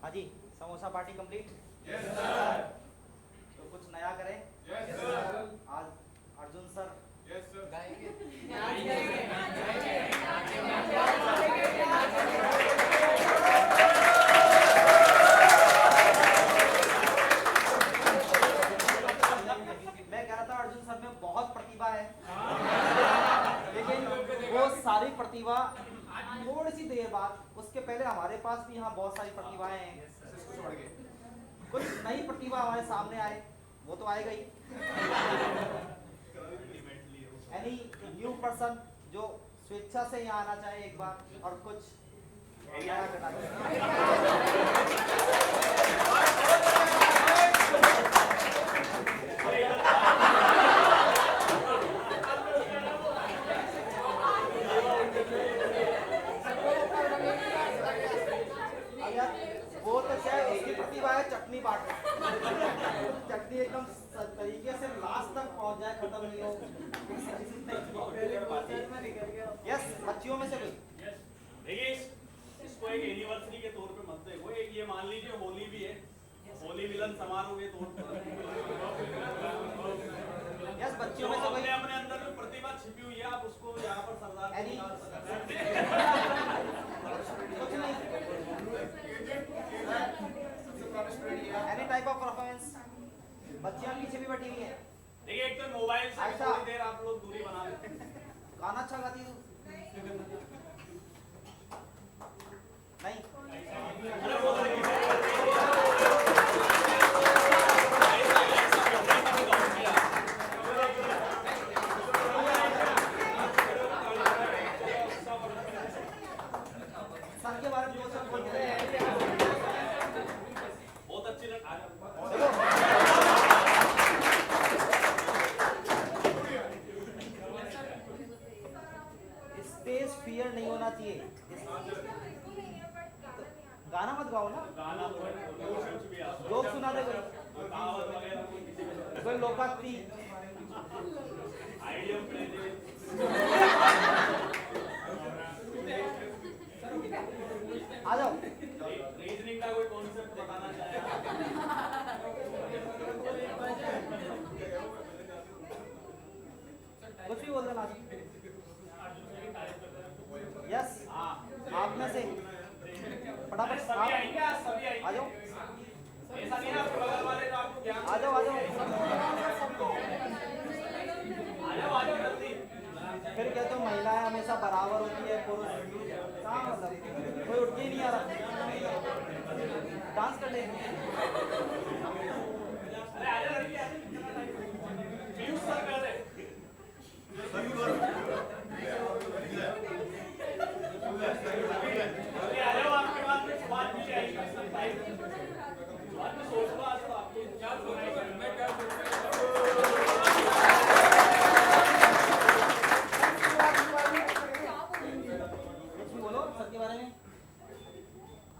हाँ जी, samosa party complete. Yes sir. तो कुछ नया करें। Yes sir. आज अर्जुन सर यस सर। मैं कह रहा था अर्जुन सर में बहुत प्रतिभा है, लेकिन वो सारी प्रतिभा थोड़ी सी देर बाद, उसके पहले हमारे पास भी यहाँ बहुत सारी प्रतिभाएं हैं। कुछ नई प्रतिभा हमारे सामने आए, वो तो आएगा ही। एनी न्यू पर्सन जो स्वेच्छा से यहाँ आना चाहे एक बार और कुछ नया करना वो तो क्या है, उसकी प्रतिभा है चटनी बांटना। चटनी एकदम तरीके से लास्ट तक पहुंच जाए, खत्म नहीं हो। यस, बच्चियों में से कोई देखिए इसको एक एनिवर्सरी के तौर पे मत देखो, एक ये मान लीजिए होली भी है, होली मिलन समारोह के तौर पर। यस, बच्चियों में से कोई अपने अंदर जो प्रतिभा छिपी हुई है, आप उसको यहाँ पर सरदार एनी कुछ नहीं, एनी टाइप ऑफ परफॉर्मेंस। बच्चियां पीछे भी बैठी हुई हैं। देखिए एक तो मोबाइल से थोड़ी देर आप लोग दूरी बना लें। गाना अच्छा गाती तू नहीं? अरे वो सर के बारे में दो शब्द बोलते हैं। बहुत अच्छी स्टेज फियर नहीं होना चाहिए। गाना मत गाओ ना, गाना कुछ भी आप जोक सुना दे कोई, कहावत वगैरह कोई लोकाक्ति। आइडिया प्ले दे। आ जाओ। रीजनिंग का कोई कॉन्सेप्ट बताना चाहे कुछ भी बोल देना। यस, आप में से फटाफट सभी आएंगे, आज सभी आएंगे। आ जाओ, ऐसा नहीं है आपके बगल वाले तो आपको ज्ञान आ जाओ, आ जाओ। आ जाओ जल्दी। फिर कहते हो महिलाएं हमेशा बराबर होती है पुरुष, कहाँ मतलब कोई उठ के ही नहीं आ रहा। डांस कर ले। अरे आ जाओ लड़की, आ जाओ। पीयूष सर कर रहे। अरे आ जाओ, आपके बात भी आएगी। बाद में सोच लो, आज तो आपको क्या सोच रहे हैं, मैं क्या सोच रहा कुछ बोलो सर के बारे में।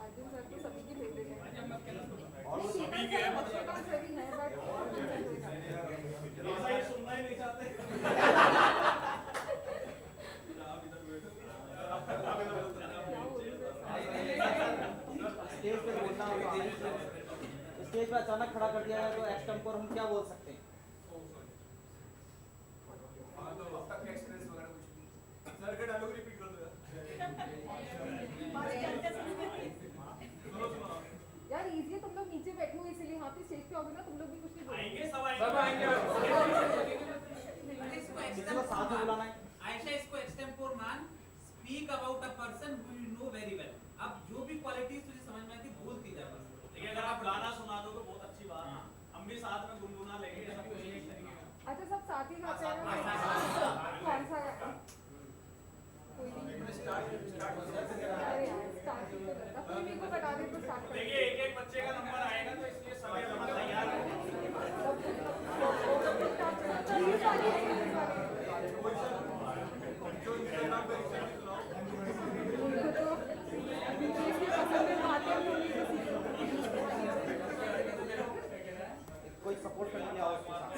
अर्जुन सर तो सभी की फेवरेट है। और सभी के सभी हैं बट ऐसा ही सुनना ही नहीं चाहते। स्टेज पे बोलना होगा, स्टेज पे अचानक खड़ा कर दिया है तो एक्सटेम्पोर हम क्या बोल सकते हैं? सर का डायलॉग रिपीट कर दो यार इजी है, तुम लोग नीचे बैठे हो इसीलिए, यहाँ पे स्टेज पे आओगे ना तुम लोग भी कुछ नहीं बोलोगे। आएंगे, सब आएंगे। किसी को साथ में बुलाना है। आयशा, इसको एक्सटेम्पोर मान, speak about a person who you know very well. अब जो भी क्वालिटीज तुझे समझ में आती बोलती जा बस। देखिए अगर आप गाना सुना दो तो बहुत अच्छी बात है, हम भी साथ में गुनगुना लेंगे, सब कुछ यही करेंगे। अच्छा सब साथ ही गाते हैं ना? कौन सा गाना? कोई नहीं। अरे यार स्टार्ट ही कर रहा था, कोई मेरे को बता दे तो स्टार्ट कर। देखिए एक एक बच्चे का नंबर आएगा तो इसलिए सभी अपना तैयार है। कोई सपोर्ट करने के लिए आओ उसके साथ।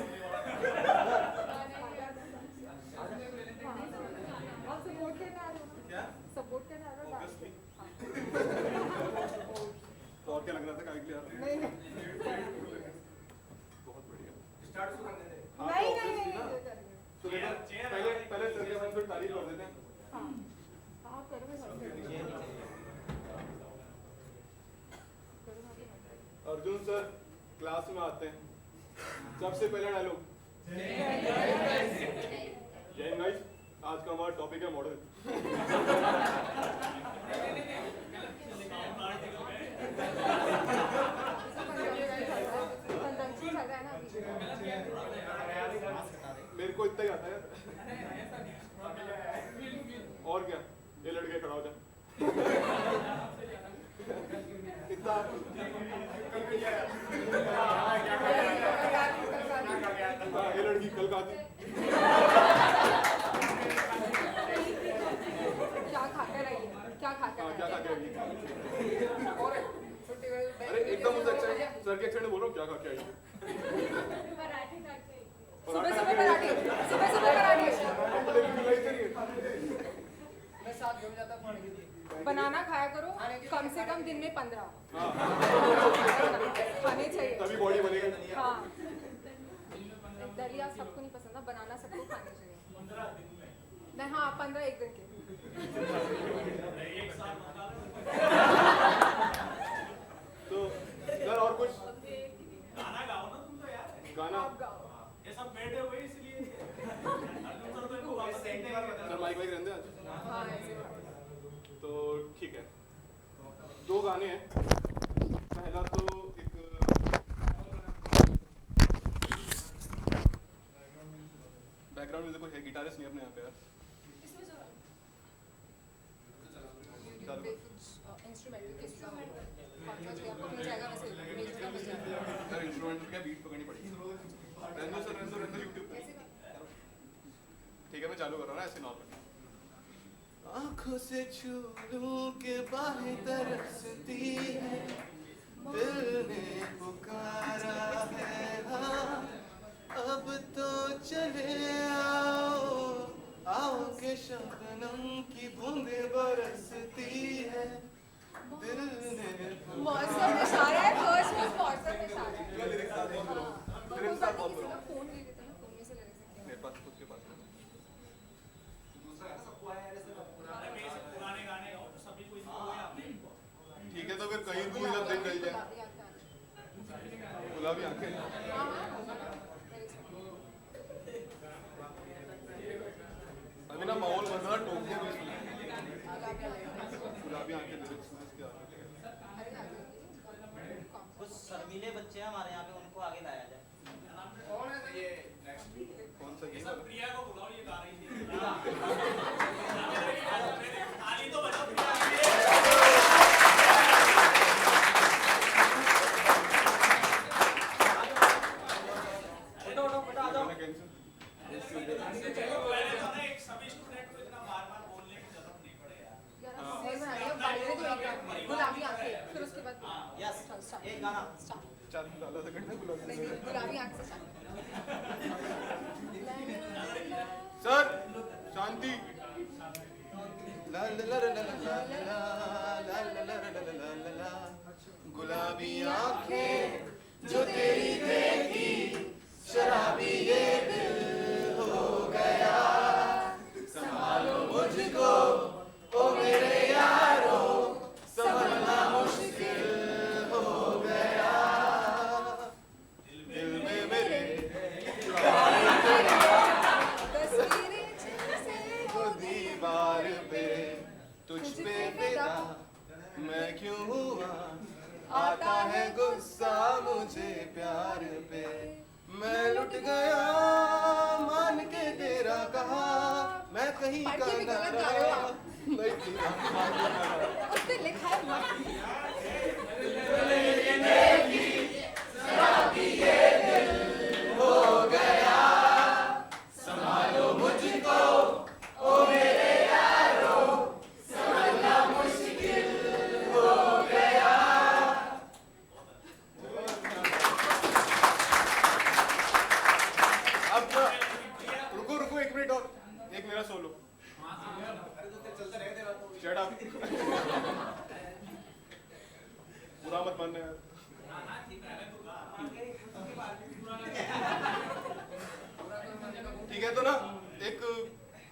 आप सपोर्ट करने आ रहे हो? क्या? सपोर्ट करने आ रहे हो? तो और क्या लग अर्जुन सर क्लास में आते हैं, सबसे पहला डायलॉग, जय गाइस, आज का हमारा टॉपिक है मॉडल। कंजम्पशन चल रहा है ना अभी। मेरे को इतना ही आता है। और क्या, ये लड़के खड़ा हो जा। इतना ये लड़की कल का थी। क्या खाकर आई है? क्या खाकर आई है? क्या खा के आई? अरे एकदम मुझे अच्छा सर के एक्सेंट में बोलो, क्या खा के आई? सुबह सुबह पराठे, सुबह सुबह पराठे। बनाना खाया करो, कम से कम दिन में 15 खाने चाहिए। तभी बॉडी बनेगी। हाँ, दलिया सबको नहीं पसंद, बनाना सबको खाने चाहिए। 15 दिन में नहीं, हाँ 15 एक दिन के। एक साल मतलब तो सर और कुछ गाना गाओ ना तुम तो यार। गाना? आप गाओ। ये सब बैठे हुए इसलिए अर्जुन सर तो इनको वापस देखने वाले सर माइक वाइक रहते हैं आज? हाँ ऐसे बात। तो ठीक है, 2 गाने हैं। पहला तो एक बैकग्राउंड म्यूजिक कोई है, गिटारिस्ट नहीं अपने यहाँ पे यार। चलो। सर इंस्ट्रूमेंट क्या बीट पकड़नी पड़ेगी। रहने सर यूट्यूब पे। ठीक है मैं चालू कर रहा हूँ ना ऐसे नॉर्मल। आँखों से छू लूं के बाहें तरसती है, दिल ने पुकारा है हाँ, अब तो चले आओ, आओ के शबनम की बूंदें बरसती है, दिल ने मौसम में इशारा है, फर्स्ट में मौसम में इशारा है। लिरिक्स साथ बहुत बोलो, कोई लिरिक्स बात साथ बहुत नहीं, किसी बोलो। का फोन ले लेते हैं, फोन में से ले सकते हैं। मेरे पास खुद के पास है। पुराने गाने गाओ तो सभी को इसको आपने ठीक है तो फिर कहीं दूर जब दिन ढल जाए, गुलाबी आंखें। अभी ना माहौल बन रहा टोक के बीच में। गुलाबी आंखें लिरिक्स में इसके आगे। कुछ शर्मीले बच्चे हैं हमारे यहाँ पे, उनको आगे लाया जाए। कौन सा ये सब वाला? प्रिया को बुलाओ, ये गा रही थी। ताली तो बजाओ प्रिया के लिए। उठो बेटा, आ जाओ। गाना कैंसिल। पहले तो ना एक सभी स्टूडेंट को इतना बार-बार बोलने की जरूरत नहीं पड़े यार। गुलाबी आंखें, फिर उसके बाद यस, एक गाना। चार डाला सेकंड में गुलाबी। गुलाबी आंख से start। सर शांति। ला ला ला ला ला ला ला ला ला ला, गुलाबी आंखें जो तेरी देखी, शराबी ये दिल हो गया, संभालो मुझको ओ मेरे यारो, संभलना मुश्किल हो गया, दिल में मेरे तस्वीरें जैसे वो दीवार पे तुझ पे फिदा मैं क्यों हुआ, आता है गुस्सा मुझे प्यार पे, मैं लुट गया मान के तेरा कहा, मैं कहीं का पार्टी भी न गलत गा रहे हो रहा, आप। नहीं थी उस पे लिखा है मत। हो गया, संभालो मुझको ओ मेरे यारो, संभलना मुश्किल हो गया। अब रुको एक मिनट और, एक मेरा सोलो। Shut up. बुरा मत मानना यार। ठीक है तो ना एक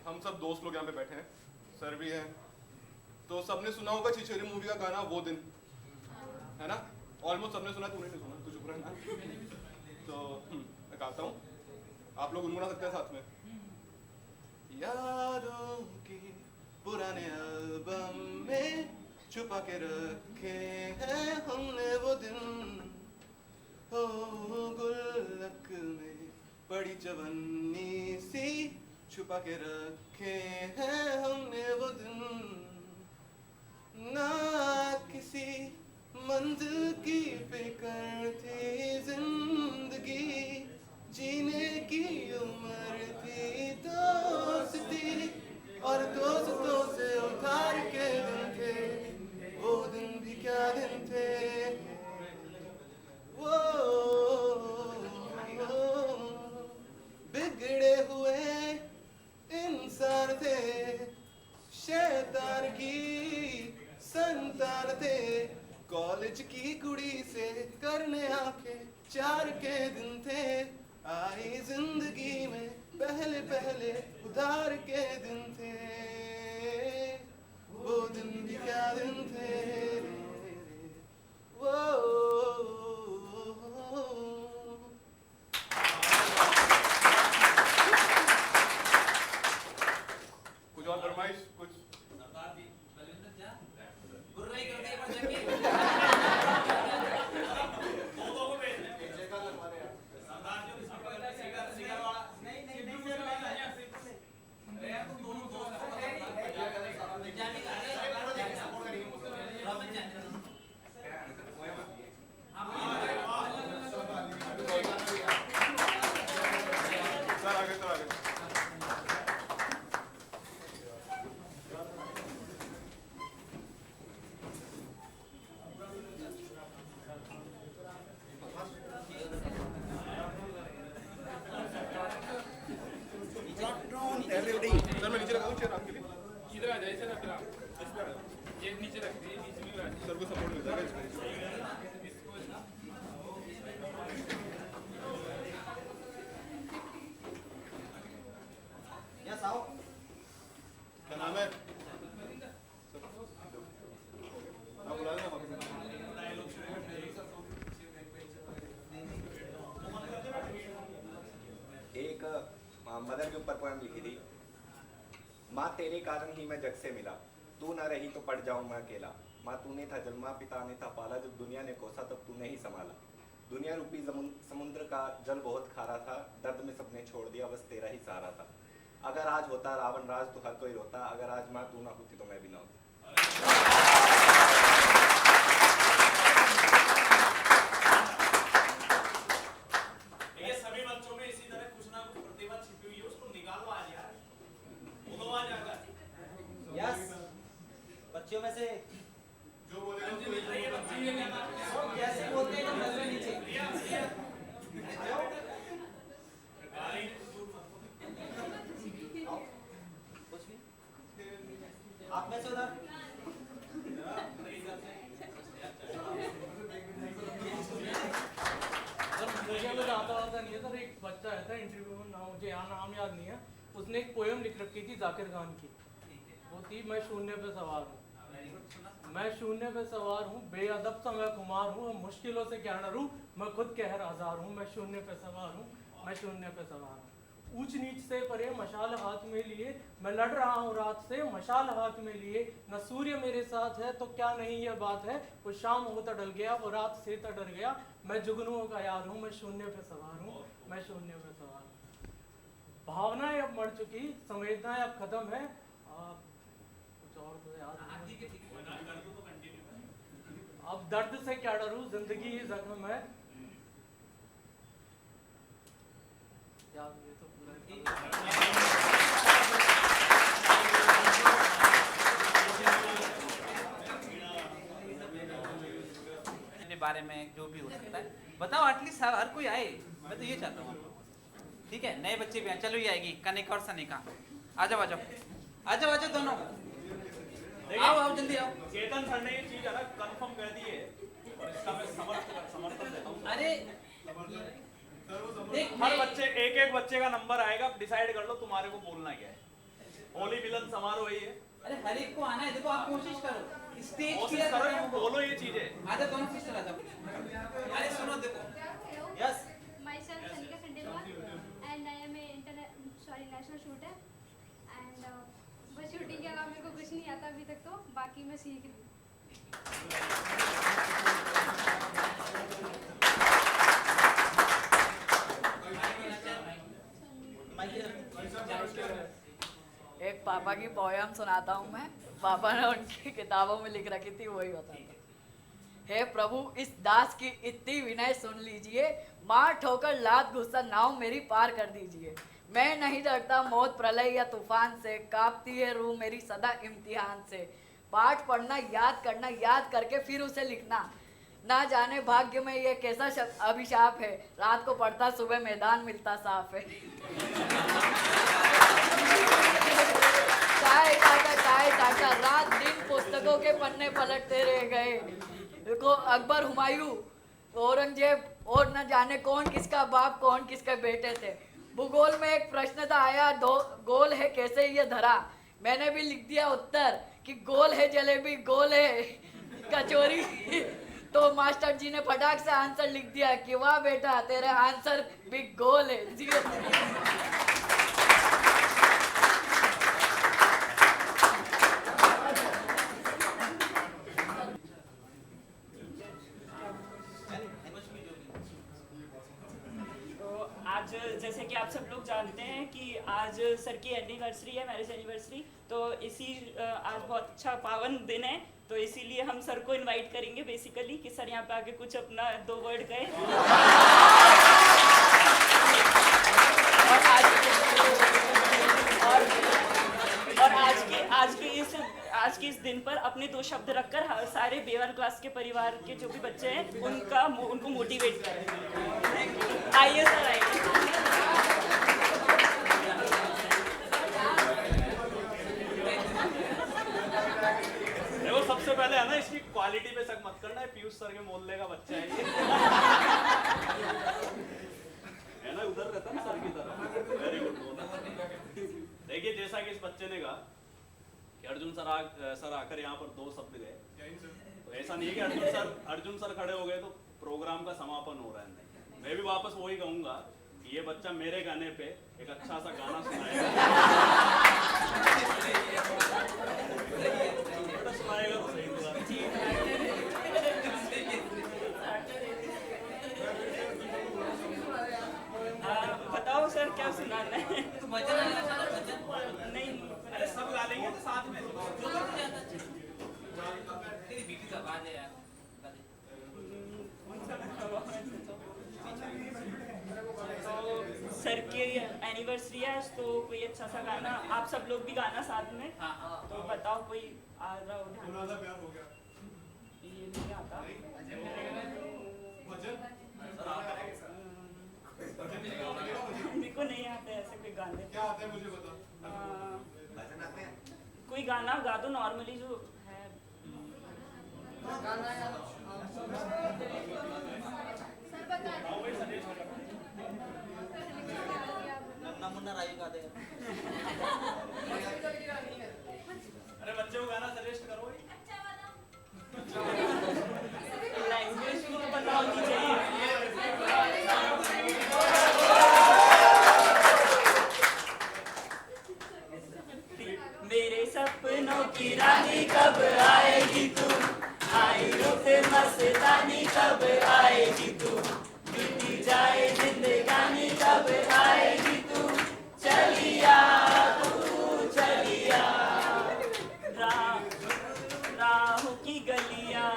हम सब दोस्त लोग यहाँ पे बैठे हैं, सर भी हैं, तो सबने सुना होगा छिछोरे मूवी का गाना वो दिन, है ना? ऑलमोस्ट सबने सुना, तूने नहीं सुना, तू चुप रहना। तो मैं गाता हूँ, आप लोग गुनगुना सकते हैं साथ में। यादों की पुराने एल्बम में छुपा के रखे हैं हमने वो दिन, हो गुल्लक में पड़ी चवन्नी सी छुपा के रखे हैं हमने वो दिन, ना किसी मंजिल की फिक्र थी जिंदगी, जीने की उम्र थी दोस्ती, और दोस्तों से उधार के दिन थे, वो दिन भी क्या दिन थे, वो बिगड़े हुए इंसान थे, शैतान की संतान थे, कॉलेज की कुड़ी से करने आंखें चार के दिन थे, आई जिंदगी में पहले पहले उधार के दिन थे, वो दिन भी क्या दिन थे, वो कुछ और फरमाइश, कुछ सरदार जी बलविंदर जा गुर्राई कर दे पर जाके दो को भेज दे। सरदार जी इसमें पकड़ सिगर वाला नहीं अरे यार तुम दोनों दोस्त हो, जाने का रॉबिन जाने सर आगे, सर आगे। सर मैं नीचे लगा दूं चेयर आपके लिए? इधर आ जाए, इधर आ जाए, इस पे आ जाए। ये नीचे रख दे, नीचे भी रख दे। सर को सपोर्ट मिल जाएगा इसमें। यस आओ। क्या नाम है? आप बुला लेना वापस। एक मदर के ऊपर पोएम लिखी थी। माँ तेरे कारण ही मैं जग से मिला, तू न रही तो पड़ जाऊं मैं अकेला। माँ तूने था जन्मा, पिता ने था पाला, जब दुनिया ने कोसा तब तूने ही संभाला। दुनिया रूपी समुद्र का जल बहुत खारा था, दर्द में सबने छोड़ दिया, बस तेरा ही सहारा था। अगर आज होता रावण राज तो हर कोई रोता, अगर आज माँ तू ना होती तो मैं भी ना होता। ये सभी बच्चों में इसी तरह कुछ ना कुछ प्रतिभा छिपी हुई है, उसको निकालो आज यार, वो तो आ जाएगा। यस बच्चों में से जो बोलेगा उसको ये बच्ची ये क्या नाम है? कैसे बोलते हैं नजर में नीचे गाली आओ, कुछ भी आप में से उधर मुझे आता नहीं है सर। एक बच्चा आया था इंटरव्यू में, नाम मुझे यहाँ नाम याद नहीं है, उसने एक पोएम लिख रखी थी जाकिर खान की। वो थी मैं शून्य पे सवार हूँ, मैं शून्य पे सवार हूँ, बेअदब सा मैं खुमार हूँ, मुश्किलों से क्या डरूं, मैं खुद कहर आजार हूँ। मैं शून्य पे सवार हूँ, मैं शून्य पे सवार हूँ। ऊंच नीच से परे मशाल हाथ में लिए, मैं लड़ रहा हूँ रात से मशाल हाथ में लिए। न सूर्य मेरे साथ है तो क्या नहीं यह बात है, वो शाम होता डल गया, वो रात से डर गया। मैं जुगनुओं का यार हूँ, मैं शून्य पे सवार हूँ, मैं शून्य पे सवार हूँ। भावनाएं अब मर चुकी, संवेदनाएं अब खत्म है। कुछ और तो याद नहीं। ठीक है कर दो तो कंटिन्यू कर। अब दर्द से क्या डरूं, जिंदगी ही जख्म है। याद ये तो पूरा बारे में जो भी हो सकता है बताओ, एटलीस्ट हर कोई आए, मैं तो ये चाहता हूँ। ठीक है, नए बच्चे भी आए, चलो ये आएगी कनिका और सनिका, आ जाओ आ जाओ आ जाओ आ जाओ दोनों, आओ आओ जल्दी आओ। चेतन सर ने ये चीज है ना कंफर्म कर दी है और इसका मैं समर्थन देता हूँ। अरे देख हर बच्चे एक एक बच्चे का नंबर आएगा, डिसाइड कर लो तुम्हारे को बोलना क्या है। होली मिलन समारोह ही है, अरे हर एक को आना है, देखो आप कोशिश करो, स्टेज कोशिश क्लियर करो, करो, बोलो ये चीजें। आजा दोनों सिस्टर आजा। अरे सुनो देखो, yes Myself Sanika Khandelwal and I am a national shooter and बस शूटिंग के अलावा मेरे को कुछ नहीं आता अभी तक, तो बाकी मैं सीख रही हूँ। एक पापा की पोयम सुनाता हूँ मैं, पापा ने उनकी किताबों में लिख रखी थी, वही बताता। हे प्रभु इस दास की इतनी विनय सुन लीजिए, मार ठोकर लात गुस्सा नाव मेरी पार कर दीजिए। मैं नहीं डरता मौत प्रलय या तूफान से, कांपती है रूह मेरी सदा इम्तिहान से। पाठ पढ़ना याद करना, याद करके फिर उसे लिखना, ना जाने भाग्य में ये कैसा अभिशाप है, रात को पढ़ता सुबह मैदान मिलता साफ है। काय टाटा रात दिन पुस्तकों के पन्ने पलटते रह गए। देखो अकबर, हुमायूं, औरंगजेब और न जाने कौन किसका बाप कौन किसके बेटे थे। भूगोल में एक प्रश्न था आया, दो गोल है कैसे ये धरा, मैंने भी लिख दिया उत्तर कि गोल है जलेबी, गोल है कचौरी। तो मास्टर जी ने फटाक से आंसर लिख दिया कि वाह बेटा तेरे आंसर भी गोल है। आज जैसे कि आप सब लोग जानते हैं कि आज सर की एनिवर्सरी है, मैरिज एनिवर्सरी, तो इसी आज बहुत अच्छा पावन दिन है, तो इसीलिए हम सर को इनवाइट करेंगे बेसिकली कि सर यहाँ पे आके कुछ अपना 2 वर्ड कहें। और आज के इस दिन पर अपने 2 शब्द रखकर सारे बेवर क्लास के परिवार के जो भी बच्चे हैं उनको मोटिवेट करें। आइए सर आइए। देखो सबसे पहले है ना, इसकी क्वालिटी पे शक मत करना, है पीयूष सर के मोहल्ले का बच्चा है ये। है ना, उधर रहता है सर की तरह। Very good. देखिए जैसा कि इस बच्चे ने कहा कि अर्जुन सर आकर यहाँ पर 2 शब्द गए, तो ऐसा नहीं है कि अर्जुन सर खड़े हो गए तो प्रोग्राम का समापन हो रहा है। नहीं, मैं भी वापस वही कहूंगा कि ये बच्चा मेरे गाने पे एक अच्छा सा गाना सुनाएगा। सुनाएगा तो सही होगा। बताओ सर क्या सुनाना है? नहीं अरे सब गा लेंगे तो साथ में जो तेरी बेटी का आवाज है यार। सर की एनिवर्सरी है तो कोई अच्छा सा गाना, आप सब लोग भी गाना साथ में। तो बताओ कोई आ रहा हो? ये नहीं आता। मेरे को नहीं आते ऐसे कोई गाने। क्या आता है मुझे बता। कोई गाना गा दो नॉर्मली जो है। नन्ना मुन्ना रायू गा दे। अरे बच्चे को गाना सजेस्ट करो। लैंग्वेज को तो पता होनी चाहिए। मेरे सपनों की रानी कब आएगी तू, आई रुत मस्तानी कब आएगी तू, बीती जाए जिंदगानी कब आएगी तू, चलिया तू चलिया। राहों की गलियां,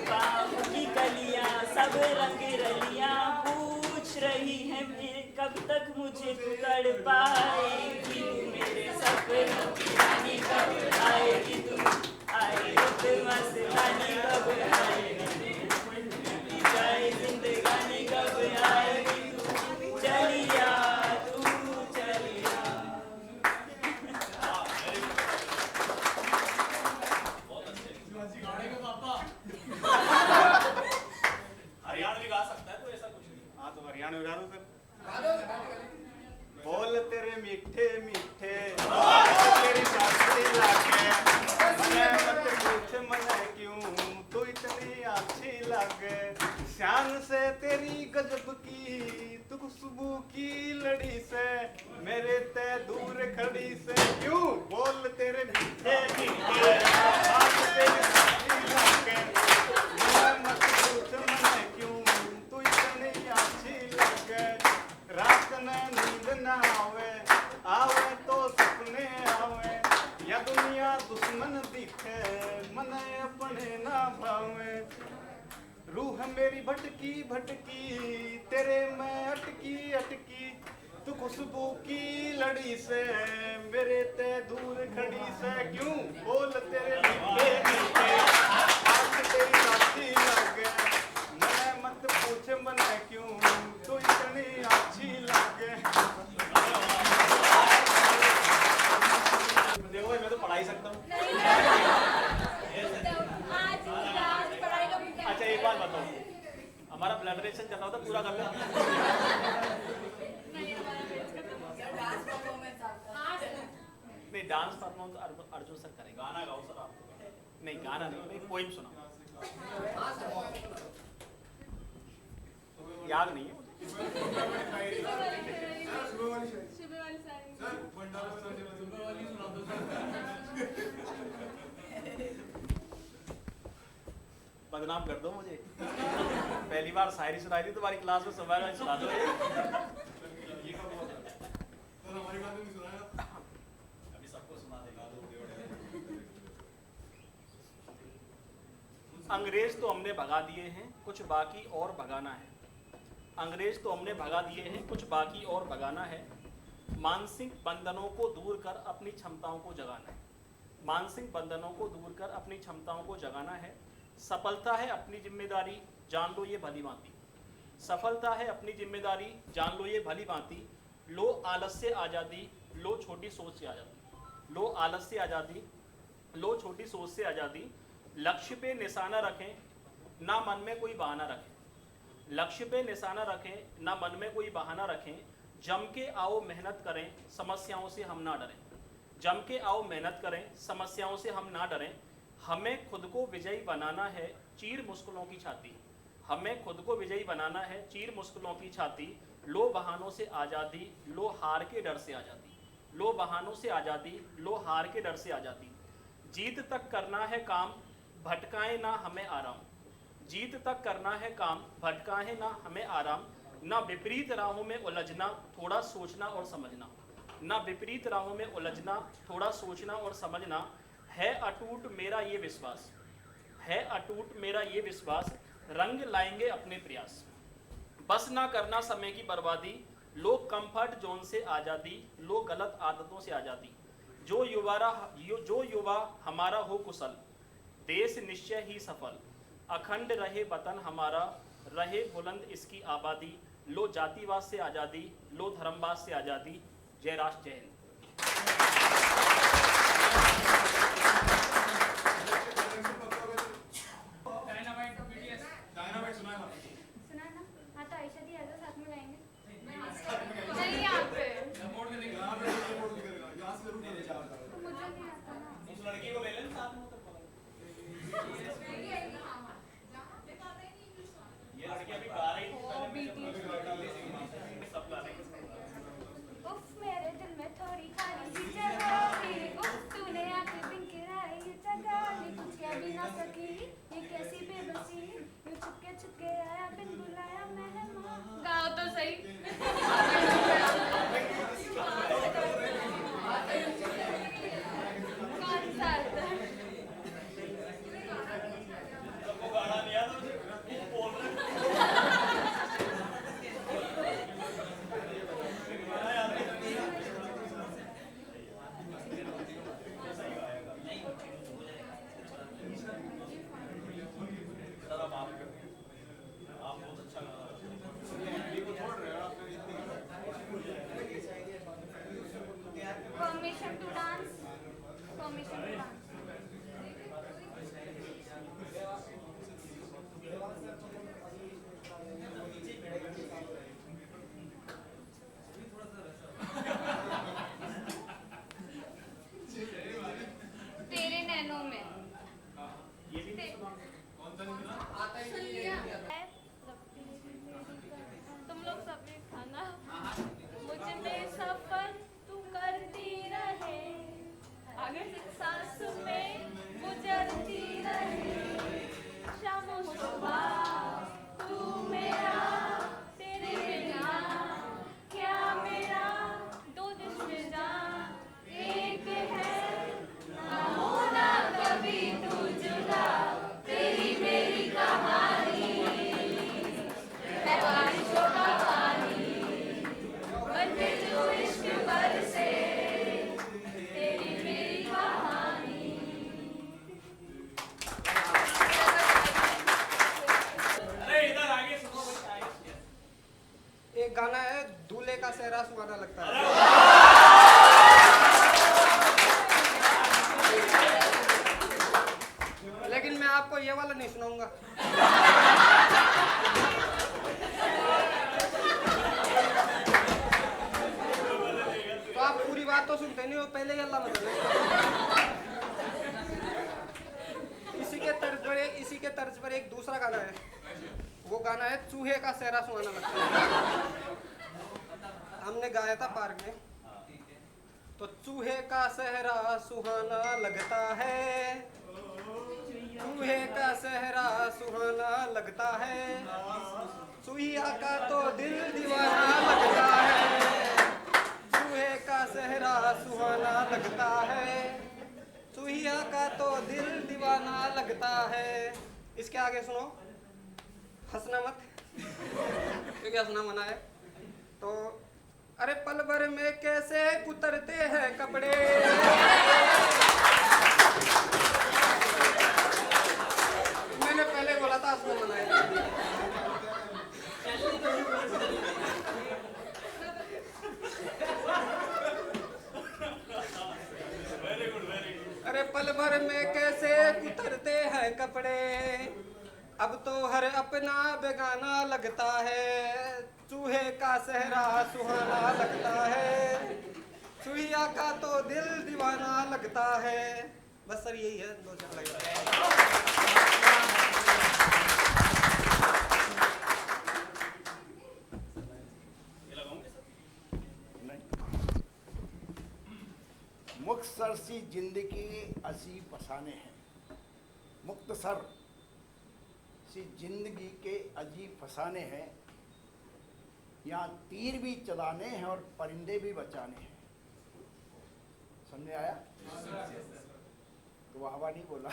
बाहों की गलियां, सब रंग रलियां पूछ रही है कब तक मुझे तू तड़ पाएगी, मेरे सपनों की रानी कब आएगी तू, आई रुत मस्तानी कब आएगी तू, बीती जाए जिंदगानी कब आएगी तू, चलिया तू चलिया। हरियाणवी गा सकता है तो ऐसा कुछ नहीं। हाँ तो हरियाणवी गा दो फिर। बोल तेरे मीठे मीठे तेरी खुशबू की लड़ी से मेरे ते दूर खड़ी से क्यों बोल तेरे मीठे मीठे बात तेरी साथी लगे मैं मत पूछ मने क्यों तू इतनी अच्छी लगे रात में नींद न आवे आवे तो सपने आवे या दुनिया दुश्मन दिखे मने अपने ना भावे रूह मेरी भटकी भटकी तेरे में अटकी अटकी तू खुशबू की लड़ी से मेरे ते दूर खड़ी से क्यों बोल तेरे मीठे मीठे बात तेरी साथी लगे मैं मत पूछ मने क्यों तू इतनी अच्छी लगे। देखो मैं तो पढ़ा ही सकता हूँ। अच्छा एक बात बताओ, हमारा ब्लड प्रेशर चल रहा था पूरा कर लो। नहीं डांस परफॉर्मेंस अर्जुन सर करेंगे। गाना गाओ सर आप। नहीं गाना नहीं, पोइम सुनाओ। याद नहीं है। बदनाम कर दो मुझे। पहली बार शायरी सुनाई थी तुम्हारी क्लास में, सुबह सुना दो। अभी सबको सुना देगा। अंग्रेज तो हमने भगा दिए हैं, कुछ बाकी और भगाना है। अंग्रेज तो हमने भगा दिए हैं, कुछ बाकी और भगाना है। मानसिक बंधनों को दूर कर अपनी क्षमताओं को जगाना है। मानसिक बंधनों को दूर कर अपनी क्षमताओं को जगाना है। सफलता है अपनी जिम्मेदारी, जान लो ये भली भांति। सफलता है अपनी जिम्मेदारी, जान लो ये भली भांति। लो आलस से आज़ादी, लो छोटी सोच से आज़ादी। लो आलस से आज़ादी, लो छोटी सोच से आज़ादी। लक्ष्य पे निशाना रखें, ना मन में कोई बहाना रखें। लक्ष्य पे निशाना रखें, ना मन में कोई बहाना रखें। जम के आओ मेहनत करें, समस्याओं से हम ना डरें। जम के आओ मेहनत करें, समस्याओं से हम ना डरें। हमें खुद को विजयी बनाना है, चीर मुश्किलों की छाती। हमें खुद को विजयी बनाना है, चीर मुश्किलों की छाती। लो बहानों से आज़ादी, लो हार के डर से आज़ादी। लो बहानों से आज़ादी, लो हार के डर से आज़ादी। जीत तक करना है काम, भटकाए ना हमें आराम। जीत तक करना है काम, भटकाए ना हमें आराम। ना विपरीत राहों में उलझना, थोड़ा सोचना और समझना। ना विपरीत राहों में उलझना, थोड़ा सोचना और समझना। है अटूट मेरा ये विश्वास, है अटूट मेरा ये विश्वास। रंग लाएंगे अपने प्रयास, बस ना करना समय की बर्बादी। लो कंफर्ट जोन से आज़ादी, लो गलत आदतों से आज़ादी। जो युवा हमारा हो कुशल, देश निश्चय ही सफल। अखंड रहे वतन हमारा, रहे बुलंद इसकी आबादी। लो जातिवाद से आज़ादी, लो धर्मवाद से आज़ादी। जय राष्ट्र, जय हिंद। सुना ना? हाँ तो आयशा दी आजा, साथ में गाएंगे। नहीं यहाँ पे मुझे नहीं आता ना। उस लड़की को ले लें साथ में। ये लड़की अभी गा रही थी, सब गा रही थी। उफ मेरे दिल में थोड़ी खाली सी जगह थी। उफ तूने आके बिखराई ये जगह, मैं कुछ कह भी ना सकी। ये कैसी बेबसी, यूं छुपके आया बिन बुलाया मेहमान। गाओ तो सही। कौन सा आता है? सबको गाना नहीं आता, बोल रहे। आप बहुत अच्छा गा रहे हो। Permission to dance, permission to dance. तेरे नैनों में ये भी नहीं सुना। कौन सा नहीं सुना? सुन लिया। तुम लोग सबने खाना अगर सांस में गुजरती रहे शाम सुबह तू मेरा तेरे बिना क्या मेरा दो जिस्म जान एक है ना होना कभी तू जुदा तेरी मेरी कहानी है बारिशों का पानी बनके जो इश्क बरसे तेरी मेरी कहानी। अरे इधर आगे सुनो भाई, आगे। एक गाना है दूल्हे का सेहरा सुहाना लगता है। लेकिन मैं आपको ये वाला नहीं सुनाऊंगा। तो आप पूरी बात तो सुनते नहीं हो, पहले ही अल्लाह मतलब इसी के तर्ज पर एक दूसरा गाना है, वो गाना है चूहे का सेहरा सुहाना लगता है। हमने गाया था पार्क में। तो चूहे का सेहरा सुहाना लगता है, चूहे का सेहरा सुहाना लगता है, चूहिया का तो दिल दीवाना लगता है। चूहे का सेहरा सुहाना लगता है, चूहिया का तो दिल दीवाना लगता है। इसके आगे सुनो, हंसना मत क्योंकि हंसना मना है। तो अरे पल भर में कैसे कुतरते हैं कपड़े, मैंने पहले बोला था हंसना मना है। अरे पल भर में कैसे कुतरते हैं कपड़े, अब तो हर अपना बेगाना लगता है। चूहे का सेहरा सुहाना लगता है, चूहिया का तो दिल दीवाना लगता है। बस सर यही है, दो चार मुख्तसर सी जिंदगी असी फसाने हैं, मुख्तसर सी जिंदगी के अजीब फसाने हैं। यहाँ तीर भी चलाने हैं और परिंदे भी बचाने हैं। समझ आया? तो वाह नहीं बोला।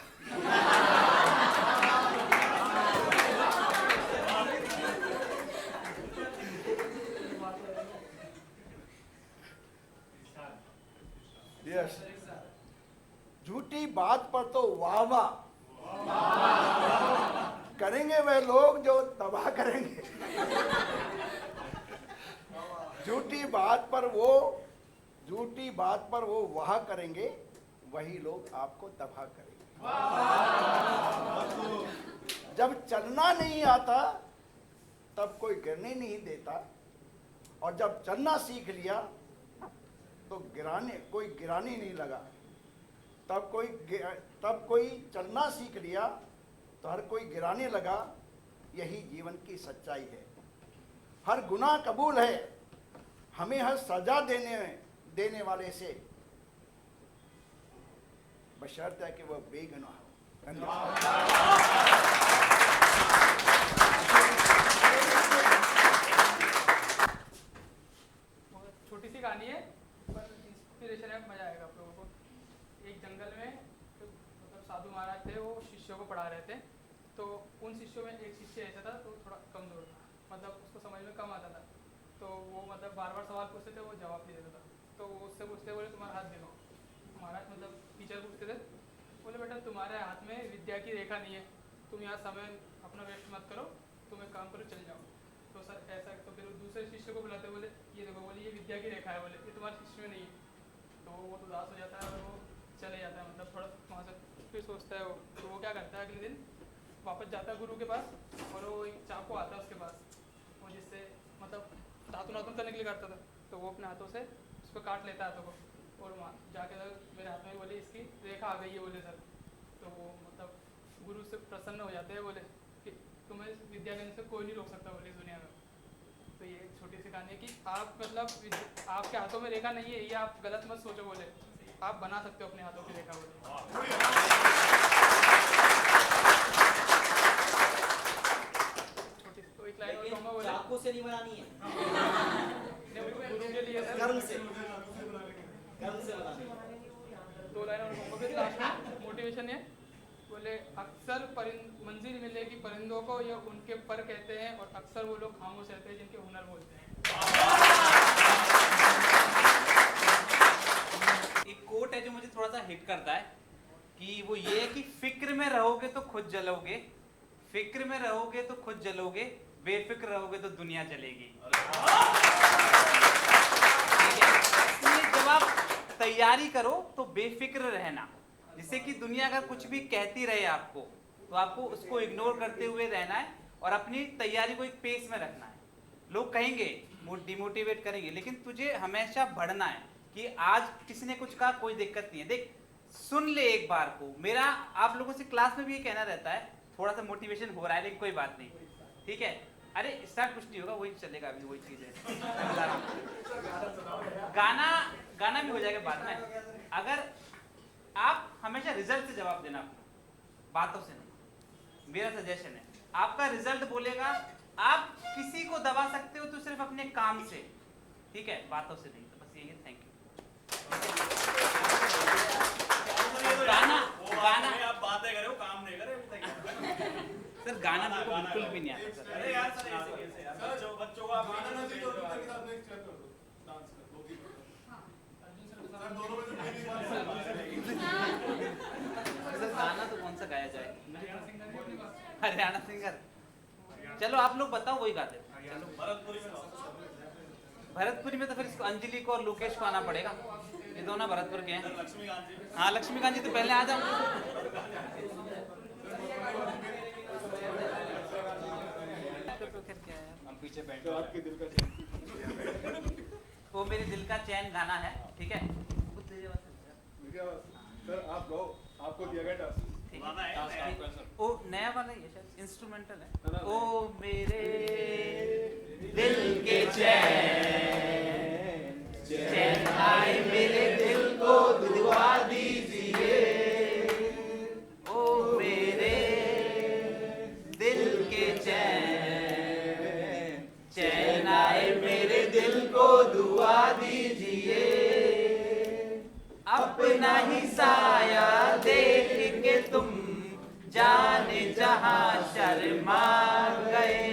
यस, झूठी बात पर तो वाह वाह करेंगे वे लोग जो तबाह करेंगे। झूठी बात पर वो वाह करेंगे, वही लोग आपको तबाह करेंगे। जब चलना नहीं आता तब कोई गिरने नहीं देता, और जब चलना सीख लिया तो कोई गिराने नहीं लगा। तब कोई चलना सीख लिया तो हर कोई गिराने लगा। यही जीवन की सच्चाई है। हर गुनाह कबूल है हमें, हर सजा देने वाले से, बशर्ते है कि वह बेगुनाह हो। छोटी सी कहानी है पर इंस्पिरेशन है, मजा आएगा आप लोगों को। एक जंगल में मतलब साधु महाराज थे, वो शिष्यों को पढ़ा रहे थे। तो उन शिष्यों में एक शिष्य ऐसा था तो थोड़ा कमजोर था, मतलब उसको समझ में कम आता था। तो वो मतलब बार बार सवाल पूछते थे, वो जवाब नहीं देता था। तो वो उससे पूछते, बोले तुम्हारा हाथ देखो। महाराज मतलब टीचर पूछते थे, बोले बेटा तुम्हारे हाथ में विद्या की रेखा नहीं है, तुम यहाँ समय अपना वेस्ट मत करो, तुम एक काम करो चल जाओ। तो सर ऐसा, तो फिर दूसरे शिष्य को बुलाते, बोले ये देखो, बोले ये विद्या की रेखा है, बोले ये तुम्हारे शिष्य में नहीं है। तो वो तो उदास हो जाता है और वो चले जाता है, मतलब थोड़ा वहाँ से फिर सोचता है वो। तो वो क्या करता है, अगले दिन वापस जाता है गुरु के पास, और वो एक चाकू आता है उसके पास, वो जिससे मतलब दातुन दातुन करने के लिए करता था। तो वो अपने हाथों से उसको काट लेता है हाथों को, और वहाँ जाके मेरे हाथ में बोले इसकी रेखा आ गई है, बोले सर। तो वो मतलब गुरु से प्रसन्न हो जाते हैं, बोले कि तुम्हें विद्या लेने से कोई नहीं रोक सकता, बोले इस दुनिया में। तो ये छोटी सी कहानी है कि आप मतलब आपके हाथों में रेखा नहीं है, ये आप गलत मत सोचो। बोले आप बना सकते हो अपने हाथों की रेखा को। तो एक लाइन और कहूँगा, बोले चाकू से नहीं बनानी है, गुरु के लिए कर्म से बनानी है। 2 लाइन और कहूँगा, फिर लास्ट में मोटिवेशन है, बोले अक्सर मंजिल मिलेगी परिंदों को, ये उनके पर कहते हैं, और अक्सर वो लोग खामोश रहते हैं जिनके हुनर बोलते हैं। एक कोट है जो मुझे थोड़ा सा हिट करता है कि वो ये है कि फिक्र में रहोगे तो खुद जलोगे, फिक्र में रहोगे तो खुद जलोगे, बेफिक्र रहोगे तो दुनिया जलेगी। इसलिए जब आप तैयारी करो तो बेफिक्र रहना, जिससे कि दुनिया अगर कुछ भी कहती रहे आपको तो आपको उसको इग्नोर करते हुए रहना है और अपनी तैयारी को एक पेस में रखना है। लोग कहेंगे, डिमोटिवेट करेंगे, लेकिन तुझे हमेशा बढ़ना है कि आज किसी ने कुछ कहा, कोई दिक्कत नहीं है, देख सुन ले एक बार को। मेरा आप लोगों से क्लास में भी ये कहना रहता है, थोड़ा सा मोटिवेशन हो रहा है लेकिन कोई बात नहीं, ठीक है, अरे स्टार्ट कुछ नहीं होगा, वही चलेगा, अभी वही चीज है। गाना भी हो जाएगा बाद में। अगर आप हमेशा रिजल्ट से जवाब देना, अपना बातों से नहीं। मेरा सजेशन है, आपका रिजल्ट बोलेगा, आप किसी को दबा सकते हो तो सिर्फ अपने काम से, ठीक है, बातों से नहीं। तो बस यही है, थैंक यू। गाना आप बातें करे हो, काम नहीं करे सर, गाना मेरे को बिल्कुल भी नहीं आता सर। अरे यार सर, ऐसे कैसे यार, बच्चों को आप गाना ना दे दो, सर गाना तो कौन सा गाया जाए? हरियाणा सिंगर। चलो आप लोग बताओ, वही गाते। चलो भरतपुरी में तो फिर इसको अंजलि को और लोकेश को आना पड़ेगा, ये दोनों भरतपुर के हैं। हाँ, लक्ष्मीकांत जी तो पहले आ जाओ। हम पीछे बैठ तो आपके दिल का वो मेरे दिल का चैन गाना है, ठीक है। सर आप गाओ, आपको दिया गया टास्क। ओ नया वाला ही है शायद, इंस्ट्रूमेंटल है। ओ मेरे दिल के चैन, चैन आए मेरे दिल को दुआ दीजिए। ओ मेरे दिल के चैन, चैन आए मेरे दिल को दुआ दीजिए। अपना ही साया देख के तुम जाने जहां शर्मा गए।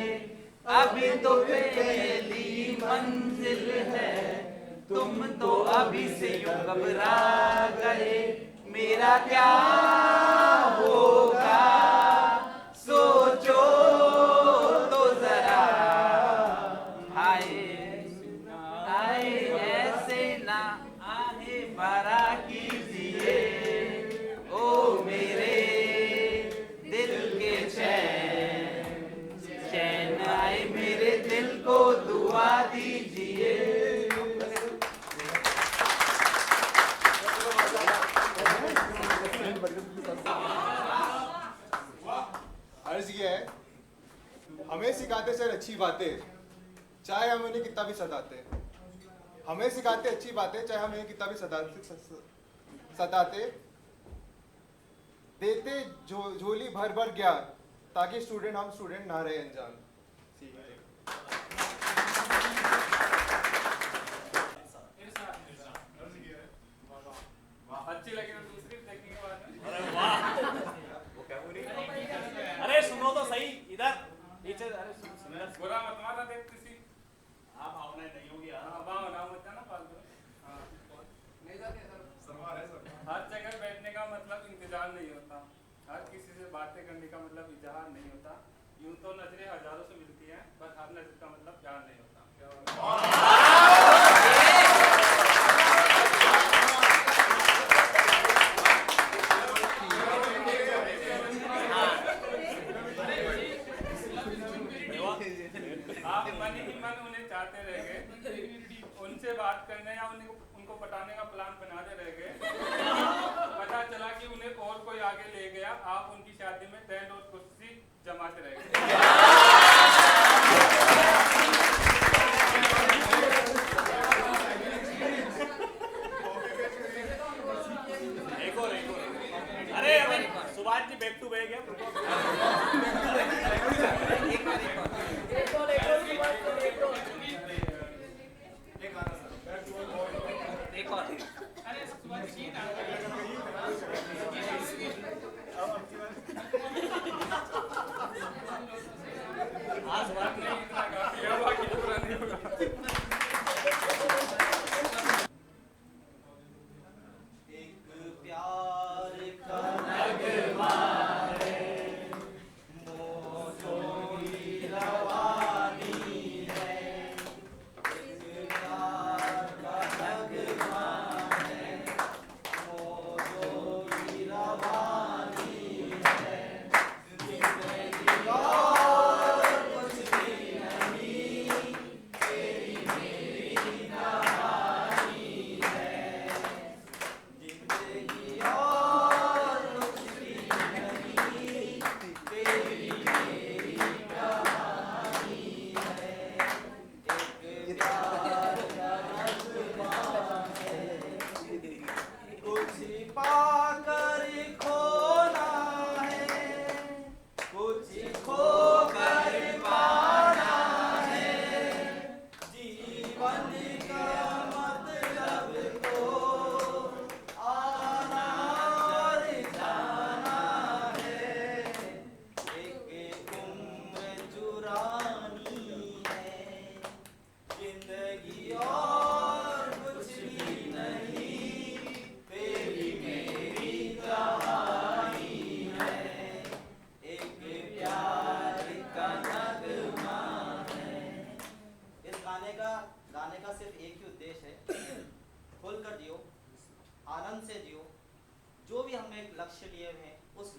अभी तो पहली मंजिल है, तुम तो अभी से यूं घबरा गए। मेरा क्या होगा सोचो तो जरा, हाय हाय ऐसे ना आहे भरा कीजिए। ओ मेरे दिल के चैन, चैन आए मेरे दिल को दुआ दीजिए। अर्ज ये है, हमें सिखाते सर अच्छी बातें, चाहे हम उन्हें कितना भी सताते। हमें सिखाते अच्छी बातें, चाहे हम उन्हें कितना भी सताते। देते झोली भर भर ज्ञान, ताकि हम स्टूडेंट ना रहे अनजान। अच्छी लगी तो दूसरी देखने के बाद। अरे वाह, अरे सुनो तो सही, इधर नीचे। अरे सुंदर, बुरा मत माना देख किसी। आप भावना नहीं होगी यार, भावना मत ना फालतू। नहीं जाते सर, हर जगह बैठने का मतलब इंतजार नहीं होता, हर किसी से बातें करने का मतलब इजहार नहीं होता। यूं तो नजरें हजारों से मिलती हैं, पर हर नजर का मतलब प्यार नहीं होता। आप मन ही मन उन्हें चाहते रह गए, उनसे बात करने या उनको पटाने का प्लान बनाते रह गए। पता चला कि उन्हें और कोई आगे ले गया, आप उनकी शादी में बैंड और कुर्सी जमाते रह गए।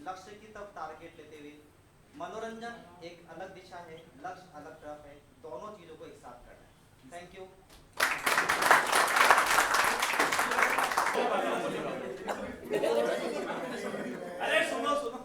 लक्ष्य की तरफ टारगेट लेते हुए मनोरंजन एक अलग दिशा है, लक्ष्य अलग तरफ है, दोनों चीजों को एक साथ करना है। Thank you. अरे सुनो सुनो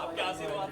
आपके आशीर्वाद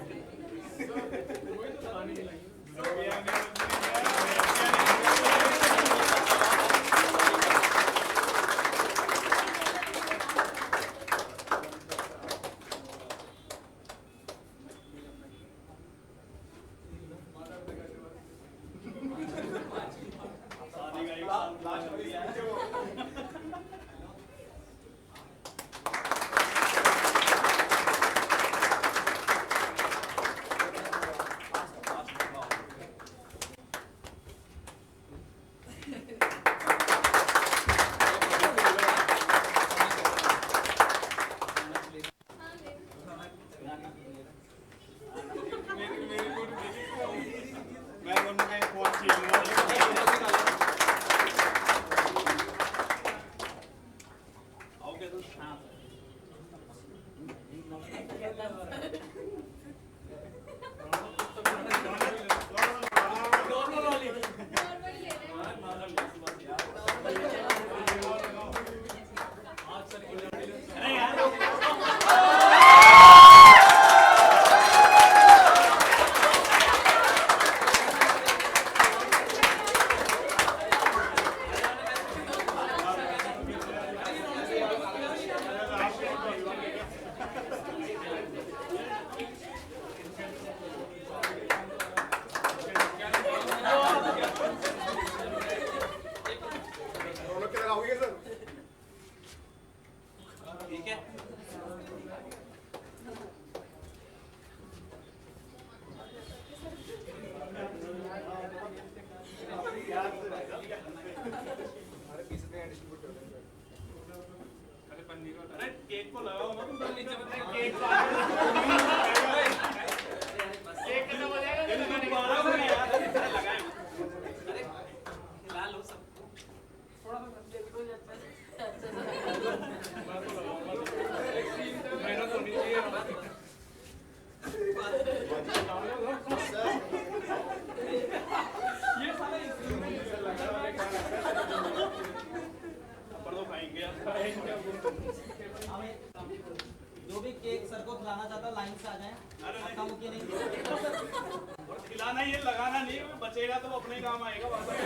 अरे केक को लगाओ मत तुम नीचे मत केक केक कैसे बजाएगा? 12 हो गया यार लगाए। अरे खिला लो सबको। चाहता हूँ लाइन से आ जाए। आपका मुखिया नहीं। और खिलाना ये लगाना नहीं, बचेगा तो अपने काम आएगा वापस।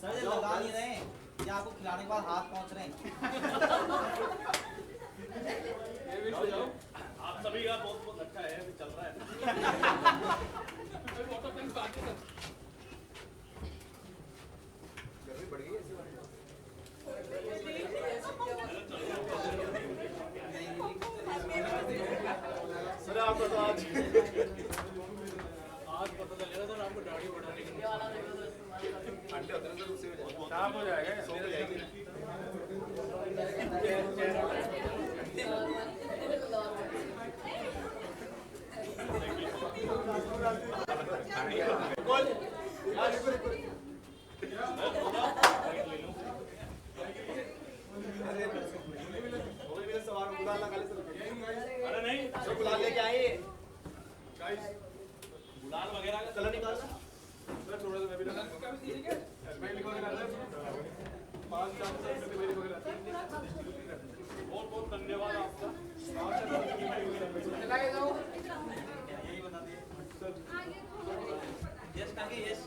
सर ये लगा नहीं रहे हैं, ये आपको खिलाने के बाद हाथ पहुंच रहे हैं। आप सभी का बहुत बहुत अच्छा है, अभी चल रहा है। गर्मी बढ़ गई ऐसी बात। सर आपको तो आज पता चलेगा सर आपको दाढ़ी बढ़ाने की अंडे होते हैं सर, उससे साफ हो जाएगा, सो हो जाएगी। अरे नहीं सर गुलाल लेके आए। गुलाल वगैरह का कलर निकालना सर, थोड़ा सा मैं भी लगा। मैं लिखवा के डालना 5-4 बहुत बहुत धन्यवाद आपका। यही बता दिए। यस करके यस।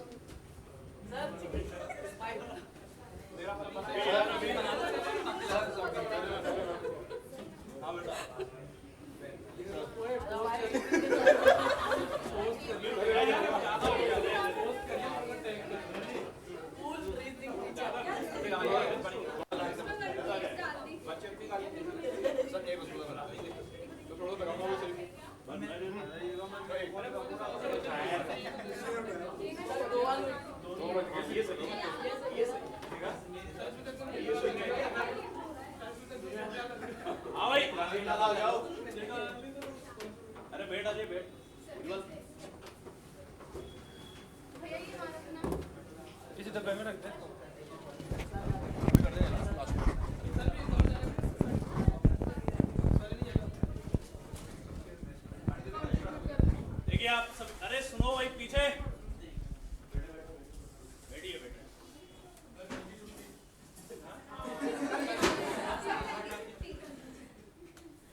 हाँ बेटा। हाँ भाई जाओ। अरे बैठ अजय बैठ। इसी डब्बे में रखते हैं। देखिए आप सब, अरे सुनो भाई पीछे बैठिए बैठिए।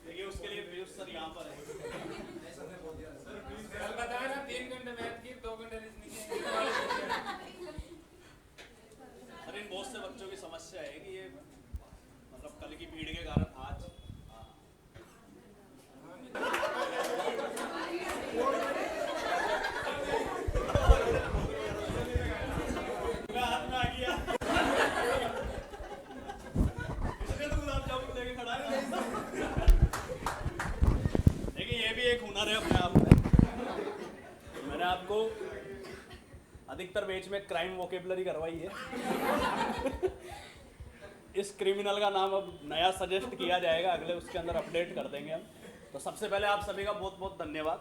देखिए उसके लिए पीयूष सर यहाँ पर है। बताया ना 3 घंटे मैथ की, 2 घंटे रीजनिंग की। अरे इन बहुत से बच्चों की समस्या है कि ये मतलब कल की भीड़ के कारण आज हाथ में आ गया। इसलिए तो गुलाब जामुन लेके खड़ा है। देखिए ये भी एक हुनर है अपने आप में। मैंने आपको अधिकतर बैच में क्राइम वोकेबलरी करवाई है। इस क्रिमिनल का नाम अब नया सजेस्ट किया जाएगा, अगले उसके अंदर अपडेट कर देंगे हम। तो सबसे पहले आप सभी का बहुत बहुत धन्यवाद।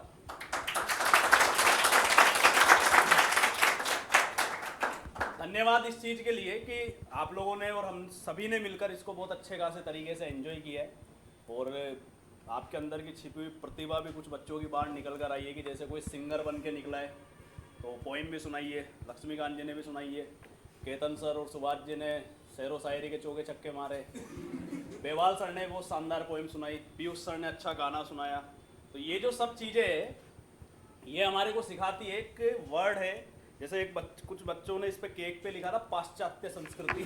धन्यवाद इस चीज़ के लिए कि आप लोगों ने और हम सभी ने मिलकर इसको बहुत अच्छे खासे तरीके से एंजॉय किया है। और आपके अंदर की छिपी हुई प्रतिभा भी कुछ बच्चों की बाहर निकल कर आई है कि जैसे कोई सिंगर बन के निकला है तो पोइम भी सुनाई है, लक्ष्मीकांत जी ने भी सुनाई है, केतन सर और सुभाष जी ने शेरो शायरी के चौके छक्के मारे, बेवाल सर ने वो शानदार पोइम सुनाई, पीयूष सर ने अच्छा गाना सुनाया। तो ये जो सब चीज़ें हैं ये हमारे को सिखाती है। एक वर्ड है, जैसे कुछ बच्चों ने इस पे केक पे लिखा था पाश्चात्य संस्कृति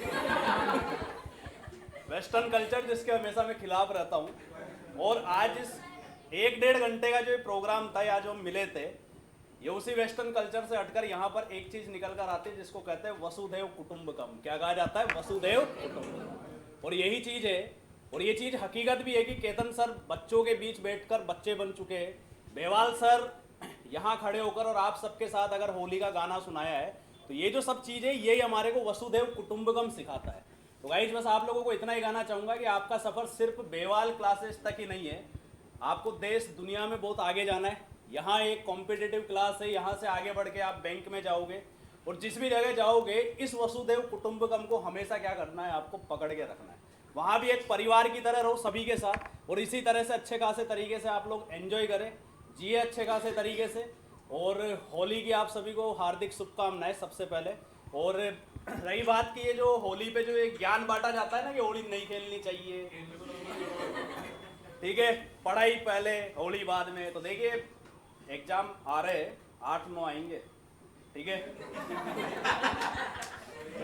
वेस्टर्न कल्चर, जिसके हमेशा मैं खिलाफ रहता हूँ। और आज इस 1-1.5 घंटे का जो प्रोग्राम था, आज हम मिले थे, ये उसी वेस्टर्न कल्चर से हटकर यहाँ पर एक चीज निकल कर आती है जिसको कहते हैं वसुधैव कुटुंबकम। क्या कहा जाता है? वसुधैव कुटुंबकम। और यही चीज है, और ये चीज हकीकत भी है कि केतन सर बच्चों के बीच बैठकर बच्चे बन चुके हैं। बेवाल सर यहाँ खड़े होकर और आप सबके साथ अगर होली का गाना सुनाया है, तो ये जो सब चीजें यही हमारे को वसुधैव कुटुंबकम सिखाता है। तो गाइस बस आप लोगों को इतना ही कहना चाहूंगा कि आपका सफर सिर्फ बेवाल क्लासेस तक ही नहीं है, आपको देश दुनिया में बहुत आगे जाना है। यहाँ एक कॉम्पिटिटिव क्लास है, यहाँ से आगे बढ़ के आप बैंक में जाओगे और जिस भी जगह जाओगे इस वसुधैव कुटुंबकम को हमेशा क्या करना है, आपको पकड़ के रखना है। वहाँ भी एक परिवार की तरह रहो सभी के साथ, और इसी तरह से अच्छे खासे तरीके से आप लोग एंजॉय करें, जिए अच्छे खासे तरीके से। और होली की आप सभी को हार्दिक शुभकामनाएं सबसे पहले। और रही बात की ये जो होली पे जो एक ज्ञान बांटा जाता है ना कि होली नहीं खेलनी चाहिए, ठीक है, पढ़ाई पहले होली बाद में, तो देखिए एग्जाम आ रहे हैं, 8-9 आएंगे, ठीक है।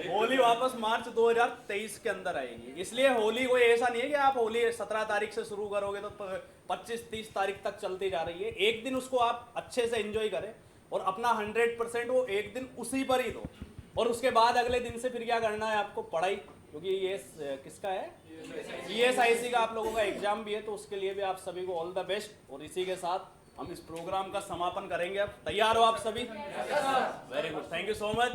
होली वापस मार्च 2023 के अंदर आएगी, इसलिए होली कोई ऐसा नहीं है कि आप होली 17 तारीख से शुरू करोगे तो 25-30 तारीख तक चलती जा रही है। एक दिन उसको आप अच्छे से एंजॉय करें और अपना 100% वो एक दिन उसी पर ही दो, और उसके बाद अगले दिन से फिर क्या करना है आपको, पढ़ाई, क्योंकि ये किसका है, ESIC का आप लोगों का एग्जाम भी है, तो उसके लिए भी आप सभी को ऑल द बेस्ट। और इसी के साथ हम इस प्रोग्राम का समापन करेंगे। अब तैयार हो आप सभी? Very good, thank you so much.